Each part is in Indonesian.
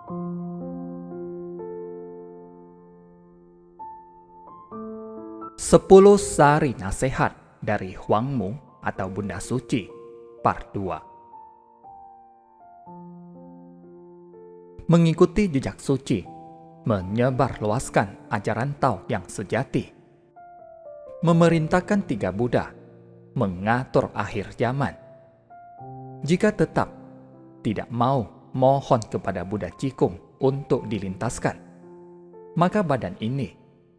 10 sari nasihat dari Huang Mu atau Bunda Suci, Part 2. Mengikuti jejak suci, menyebarluaskan ajaran Tao yang sejati, memerintahkan 3 Buddha, mengatur akhir zaman. Jika tetap tidak mau mohon kepada Buddha Cikung untuk dilintaskan, maka badan ini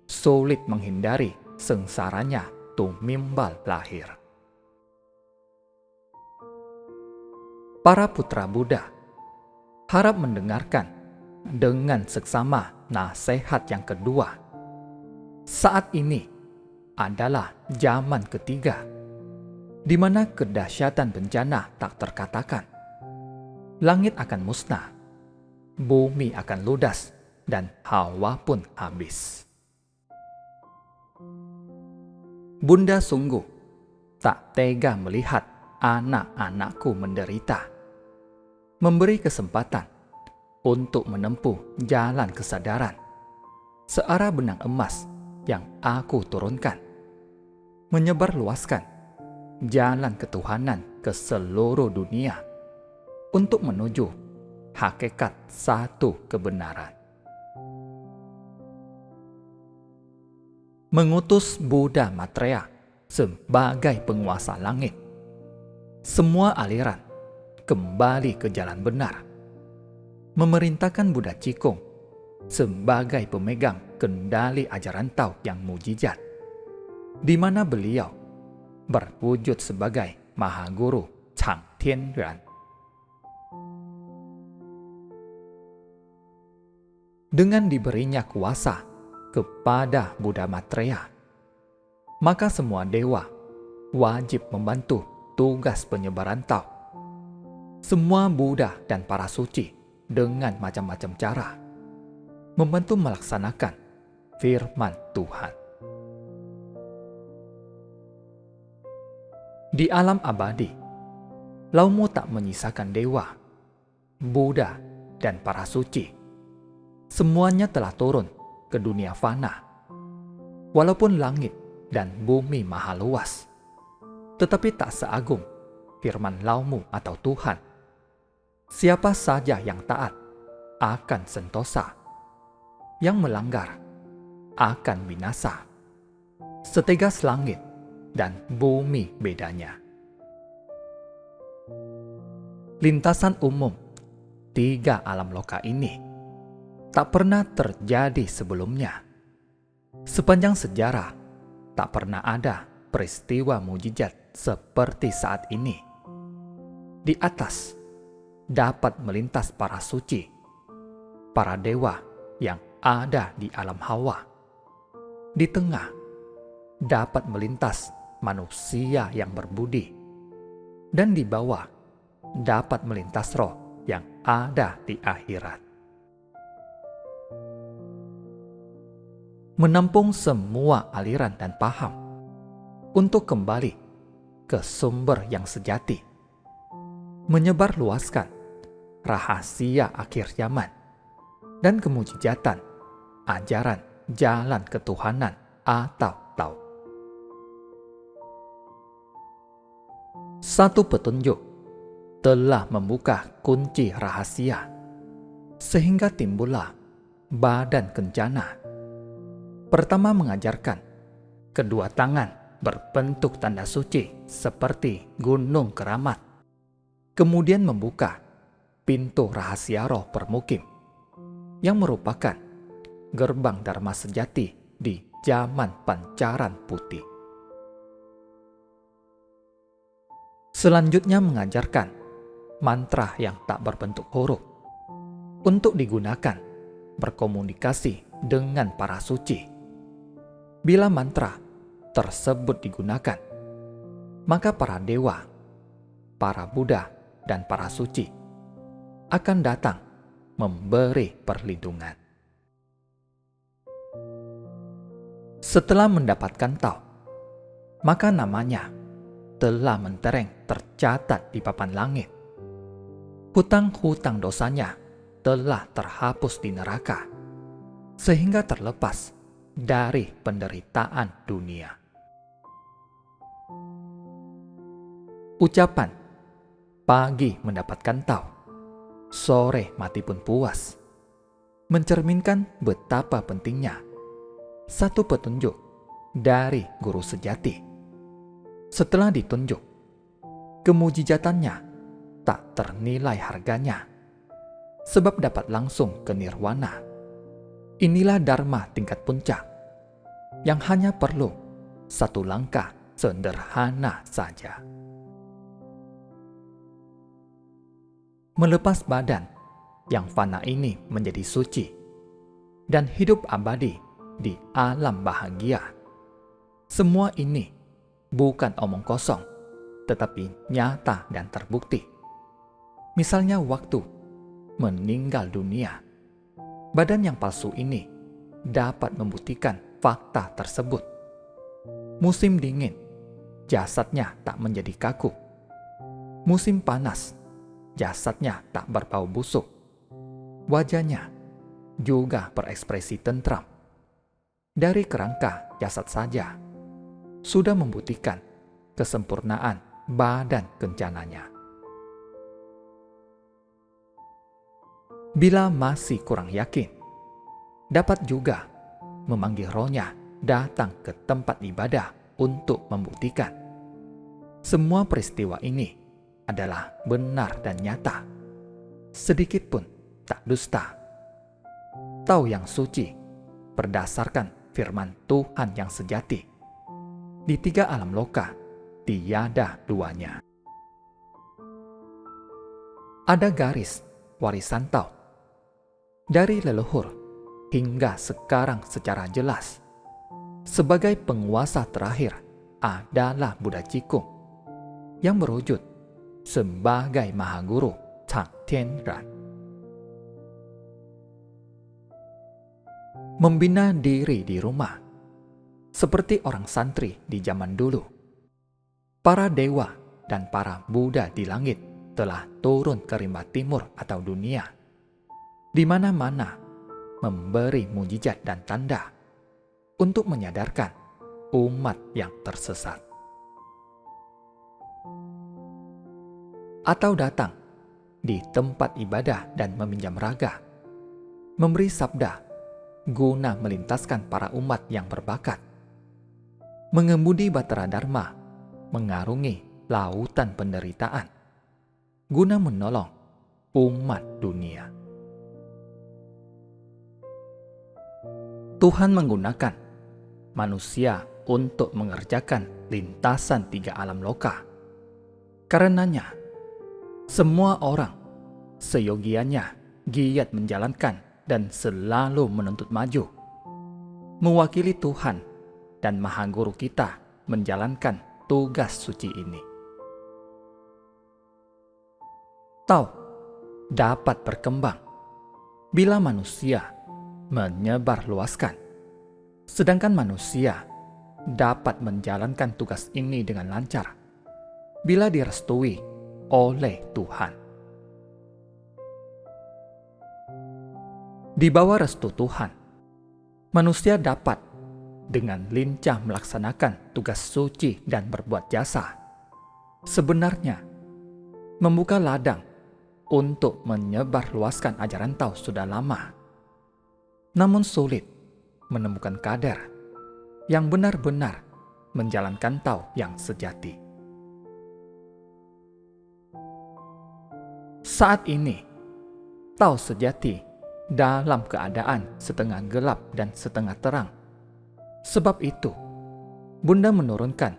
sulit menghindari sengsaranya tumimbal lahir. Para putra Buddha harap mendengarkan dengan seksama nasihat yang kedua. Saat ini adalah zaman ketiga, di mana kedahsyatan bencana tak terkatakan. Langit akan musnah, bumi akan ludas, dan hawa pun habis. Bunda sungguh tak tega melihat anak-anakku menderita. Memberi kesempatan untuk menempuh jalan kesadaran searah benang emas yang aku turunkan, menyebarluaskan jalan ketuhanan ke seluruh dunia untuk menuju hakikat satu kebenaran. Mengutus Buddha Maitreya sebagai penguasa langit. Semua aliran kembali ke jalan benar. Memerintahkan Buddha Cikung sebagai pemegang kendali ajaran Tao yang mujizat, di mana beliau berwujud sebagai Mahaguru Chang Tianren. Dengan diberinya kuasa kepada Buddha Maitreya, maka semua dewa wajib membantu tugas penyebaran Tao. Semua Buddha dan para suci dengan macam-macam cara membantu melaksanakan firman Tuhan. Di alam abadi, Laumu tak menyisakan dewa, Buddha, dan para suci. Semuanya telah turun ke dunia fana. Walaupun langit dan bumi maha luas, tetapi tak seagung firman Laumu atau Tuhan. Siapa saja yang taat akan sentosa, yang melanggar akan binasa. Setegas langit dan bumi bedanya. Lintasan umum 3 alam loka ini tak pernah terjadi sebelumnya. Sepanjang sejarah, tak pernah ada peristiwa mujizat seperti saat ini. Di atas dapat melintas para suci, para dewa yang ada di alam hawa. Di tengah dapat melintas manusia yang berbudi, dan di bawah dapat melintas roh yang ada di akhirat. Menampung semua aliran dan paham untuk kembali ke sumber yang sejati, menyebarluaskan rahasia akhir zaman dan kemujizatan ajaran jalan ketuhanan atau Tao. Satu petunjuk telah membuka kunci rahasia, sehingga timbullah badan kencana. Pertama mengajarkan kedua tangan berbentuk tanda suci seperti gunung keramat. Kemudian membuka pintu rahasia roh permukim yang merupakan gerbang dharma sejati di zaman pancaran putih. Selanjutnya mengajarkan mantra yang tak berbentuk huruf untuk digunakan berkomunikasi dengan para suci. Bila mantra tersebut digunakan, maka para dewa, para Buddha, dan para suci akan datang memberi perlindungan. Setelah mendapatkan Tao, maka namanya telah mentereng tercatat di papan langit. Hutang-hutang dosanya telah terhapus di neraka, sehingga terlepas dari penderitaan dunia. Ucapan pagi mendapatkan tau, sore mati pun puas, mencerminkan betapa pentingnya satu petunjuk dari guru sejati. Setelah ditunjuk, kemujizatannya tak ternilai harganya, sebab dapat langsung ke nirwana. Inilah dharma tingkat puncak, yang hanya perlu satu langkah sederhana saja. Melepas badan yang fana ini menjadi suci, dan hidup abadi di alam bahagia. Semua ini bukan omong kosong, tetapi nyata dan terbukti. Misalnya waktu meninggal dunia, badan yang palsu ini dapat membuktikan fakta tersebut. Musim dingin, jasadnya tak menjadi kaku. Musim panas, jasadnya tak berbau busuk. Wajahnya juga berekspresi tentram. Dari kerangka jasad saja sudah membuktikan kesempurnaan badan kencananya. Bila masih kurang yakin, dapat juga memanggil rohnya datang ke tempat ibadah untuk membuktikan semua peristiwa ini adalah benar dan nyata, sedikit pun tak dusta. Tahu yang suci berdasarkan firman Tuhan yang sejati. Di tiga alam loka tiada duanya. Ada garis warisan tau dari leluhur hingga sekarang secara jelas. Sebagai penguasa terakhir adalah Buddha Cikung yang berwujud sebagai Mahaguru Chang Tianran. Membina diri di rumah seperti orang santri di zaman dulu. Para dewa dan para Buddha di langit telah turun ke rimba timur atau dunia, di mana-mana memberi mujizat dan tanda untuk menyadarkan umat yang tersesat. Atau datang di tempat ibadah dan meminjam raga, memberi sabda guna melintaskan para umat yang berbakat, mengemudi batara dharma, mengarungi lautan penderitaan, guna menolong umat dunia. Tuhan menggunakan manusia untuk mengerjakan lintasan tiga alam loka. Karenanya, semua orang seyogianya giat menjalankan dan selalu menuntut maju, mewakili Tuhan dan Mahaguru kita menjalankan tugas suci ini. Tau dapat berkembang bila manusia menyebarluaskan, sedangkan manusia dapat menjalankan tugas ini dengan lancar bila direstui oleh Tuhan. Di bawah restu Tuhan, manusia dapat dengan lincah melaksanakan tugas suci dan berbuat jasa. Sebenarnya, membuka ladang untuk menyebarluaskan ajaran Tao sudah lama. Namun sulit menemukan kader yang benar-benar menjalankan Tao yang sejati. Saat ini, Tao sejati dalam keadaan setengah gelap dan setengah terang. Sebab itu, Bunda menurunkan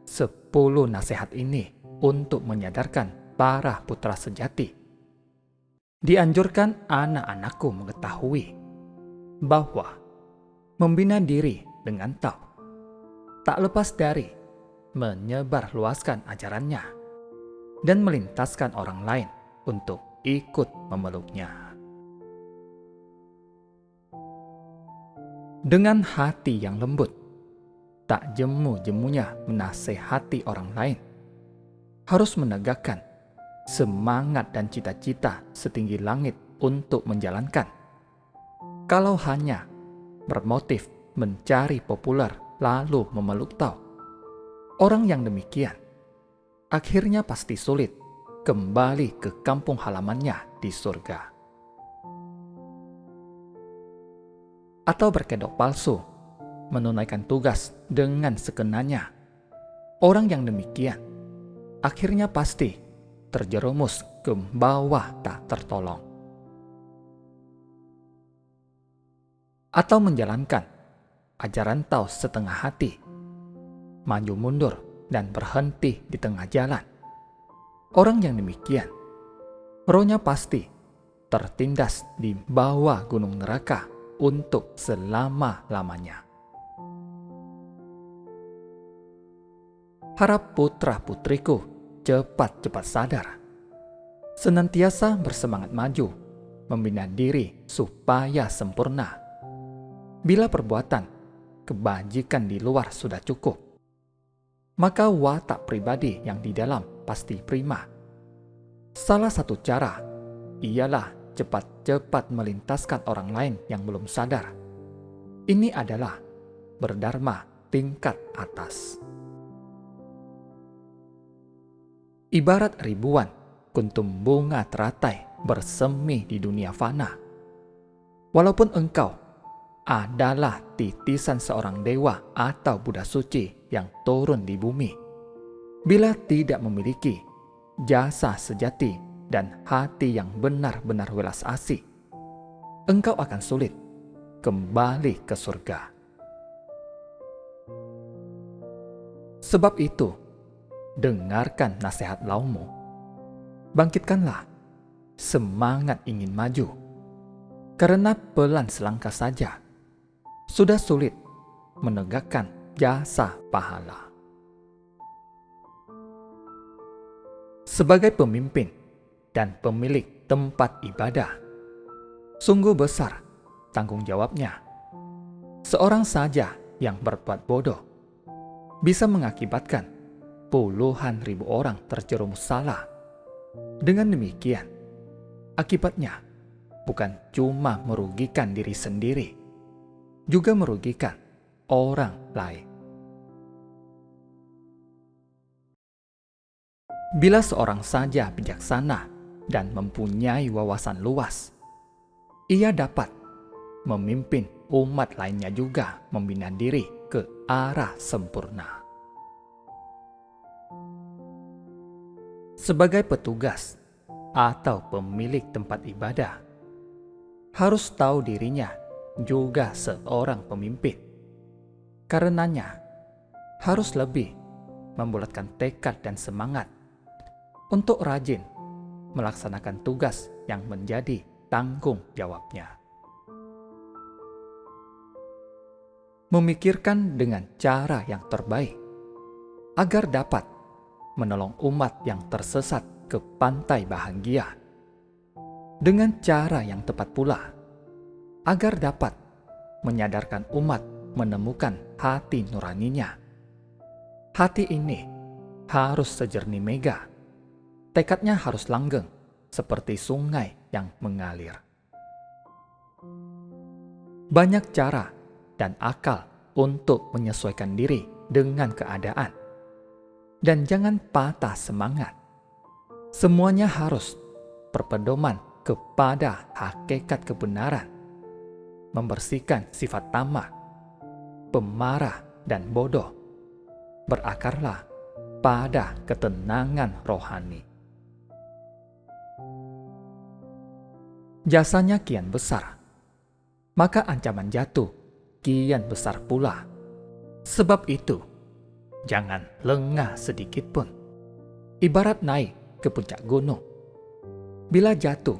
10 nasihat ini untuk menyadarkan para putra sejati. Dianjurkan anak-anakku mengetahui bahwa membina diri dengan Tao tak lepas dari menyebarluaskan ajarannya dan melintaskan orang lain untuk ikut memeluknya. Dengan hati yang lembut, tak jemu-jemunya menasehati orang lain, harus menegakkan semangat dan cita-cita setinggi langit untuk menjalankan. Kalau hanya bermotif mencari populer lalu memeluk tahu, orang yang demikian akhirnya pasti sulit kembali ke kampung halamannya di surga. Atau berkedok palsu, menunaikan tugas dengan sekenanya. Orang yang demikian akhirnya pasti terjerumus ke bawah tak tertolong. Atau menjalankan ajaran Taois setengah hati, maju mundur dan berhenti di tengah jalan. Orang yang demikian, rohnya pasti tertindas di bawah gunung neraka untuk selama-lamanya. Harap putra-putriku cepat-cepat sadar, senantiasa bersemangat maju, membina diri supaya sempurna. Bila perbuatan kebajikan di luar sudah cukup, maka watak pribadi yang di dalam pasti prima. Salah satu cara ialah cepat-cepat melintaskan orang lain yang belum sadar. Ini adalah berdharma tingkat atas. Ibarat ribuan kuntum bunga teratai bersemi di dunia fana. Walaupun engkau adalah titisan seorang dewa atau Buddha suci yang turun di bumi, bila tidak memiliki jasa sejati dan hati yang benar-benar welas asih, engkau akan sulit kembali ke surga. Sebab itu, dengarkan nasihat Laumu. Bangkitkanlah semangat ingin maju, karena pelan selangkah saja sudah sulit menegakkan jasa pahala. Sebagai pemimpin dan pemilik tempat ibadah, sungguh besar tanggung jawabnya. Seorang saja yang berbuat bodoh bisa mengakibatkan puluhan ribu orang terjerumus salah. Dengan demikian, akibatnya bukan cuma merugikan diri sendiri, juga merugikan orang lain. Bila seorang saja bijaksana dan mempunyai wawasan luas, ia dapat memimpin umat lainnya juga membina diri ke arah sempurna. Sebagai petugas atau pemilik tempat ibadah, harus tahu dirinya juga seorang pemimpin. Karenanya, harus lebih membulatkan tekad dan semangat untuk rajin melaksanakan tugas yang menjadi tanggung jawabnya. Memikirkan dengan cara yang terbaik agar dapat menolong umat yang tersesat ke pantai bahagia, dengan cara yang tepat pula agar dapat menyadarkan umat menemukan hati nuraninya. Hati ini harus sejernih mega, tekadnya harus langgeng seperti sungai yang mengalir. Banyak cara dan akal untuk menyesuaikan diri dengan keadaan. Dan jangan patah semangat. Semuanya harus berpedoman kepada hakikat kebenaran. Membersihkan sifat tamak, pemarah, dan bodoh. Berakarlah pada ketenangan rohani. Jasanya kian besar, maka ancaman jatuh kian besar pula. Sebab itu, jangan lengah sedikit pun. Ibarat naik ke puncak gunung. Bila jatuh,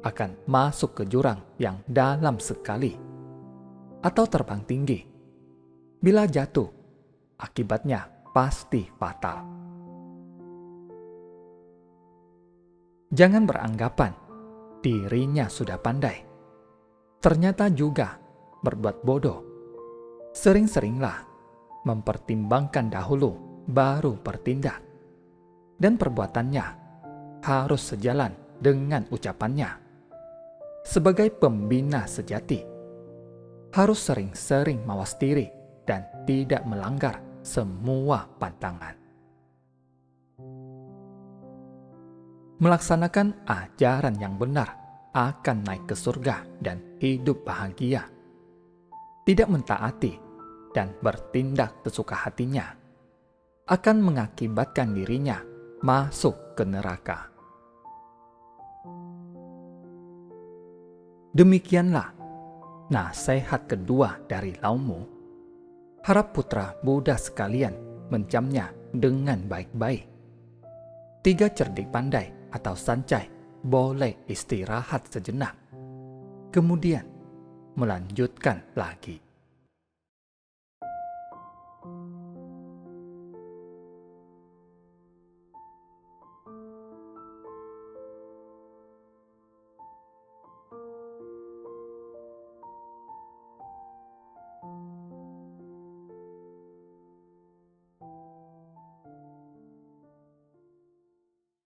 akan masuk ke jurang yang dalam sekali. Atau terbang tinggi. Bila jatuh, akibatnya pasti fatal. Jangan beranggapan dirinya sudah pandai. Ternyata juga berbuat bodoh. Sering-seringlah mempertimbangkan dahulu baru bertindak, dan perbuatannya harus sejalan dengan ucapannya. Sebagai pembina sejati, harus sering-sering mawas diri dan tidak melanggar semua pantangan. Melaksanakan ajaran yang benar akan naik ke surga dan hidup bahagia. Tidak mentaati dan bertindak sesuka hatinya akan mengakibatkan dirinya masuk ke neraka. Demikianlah nasihat kedua dari Laumu. Harap putra Buddha sekalian mencamnya dengan baik-baik. 3 cerdik pandai atau sancai boleh istirahat sejenak, kemudian melanjutkan lagi.